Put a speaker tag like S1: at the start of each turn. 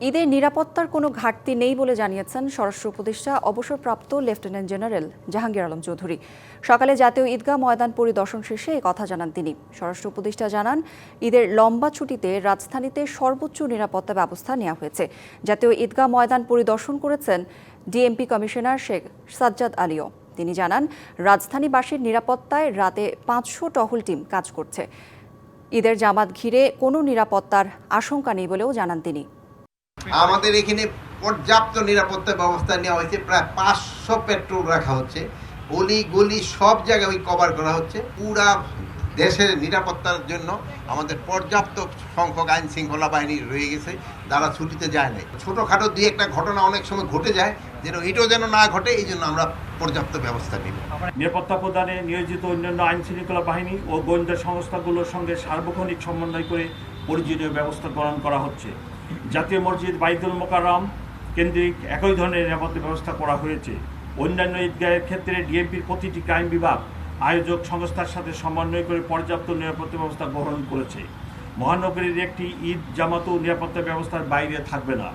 S1: ঈদের নিরাপত্তার কোনো ঘাটতি নেই বলে জানিয়েছেন স্বরাষ্ট্র উপদেষ্টা অবসরপ্রাপ্ত লেফটেন্যান্ট জেনারেল জাহাঙ্গীর আলম চৌধুরী। সকালে জাতীয় ঈদগাহ ময়দান পরিদর্শন শেষে এ কথা জানান তিনি। স্বরাষ্ট্র উপদেষ্টা জানান, ঈদের লম্বা ছুটিতে রাজধানীতে সর্বোচ্চ নিরাপত্তা ব্যবস্থা নেওয়া হয়েছে। জাতীয় ঈদগাহ ময়দান পরিদর্শন করেছেন ডিএমপি কমিশনার শেখ সাজ্জাদ আলীও। তিনি জানান, রাজধানীবাসীর নিরাপত্তায় রাতে 500 টহল টিম কাজ করছে। ঈদের জামাত ঘিরে কোনো নিরাপত্তার আশঙ্কা নেই বলেও জানান তিনি।
S2: আমাদের এখানে পর্যাপ্ত নিরাপত্তা ব্যবস্থা নেওয়া হয়েছে। প্রায় 500 পেট্রোল রাখা হচ্ছে, অলি গলি সব জায়গায় কভার করা হচ্ছে। পুরা দেশের নিরাপত্তার জন্য আমাদের পর্যাপ্ত সংখ্যক আইন শৃঙ্খলা বাহিনী রয়ে গেছে, যারা ছুটিতে যায় নাই। ছোটখাটো দুই একটা ঘটনা অনেক সময় ঘটে যায়, যেন এটাও যেন না ঘটে, এই জন্য আমরা পর্যাপ্ত ব্যবস্থা নিব।
S3: নিরাপত্তা প্রদানে নিয়োজিত অন্যান্য আইন শৃঙ্খলা বাহিনী ও গোয়েন্দা সংস্থাগুলোর সঙ্গে সার্বক্ষণিক সমন্বয় করে প্রয়োজনীয় ব্যবস্থা গ্রহণ করা হচ্ছে। জাতীয় মসজিদ বাইতুল মোকাররম কেন্দ্রিক একই ধরনের নিরাপত্তা ব্যবস্থা করা হয়েছে। অন্যান্য ঈদগাহের ক্ষেত্রে ডিএমপির প্রতিটি ক্রাইম বিভাগ আয়োজক সংস্থার সাথে সমন্বয় করে পর্যাপ্ত নিরাপত্তা ব্যবস্থা গ্রহণ করেছে। মহানগরীর একটি ঈদ জামাতও নিরাপত্তা ব্যবস্থার বাইরে থাকবে না।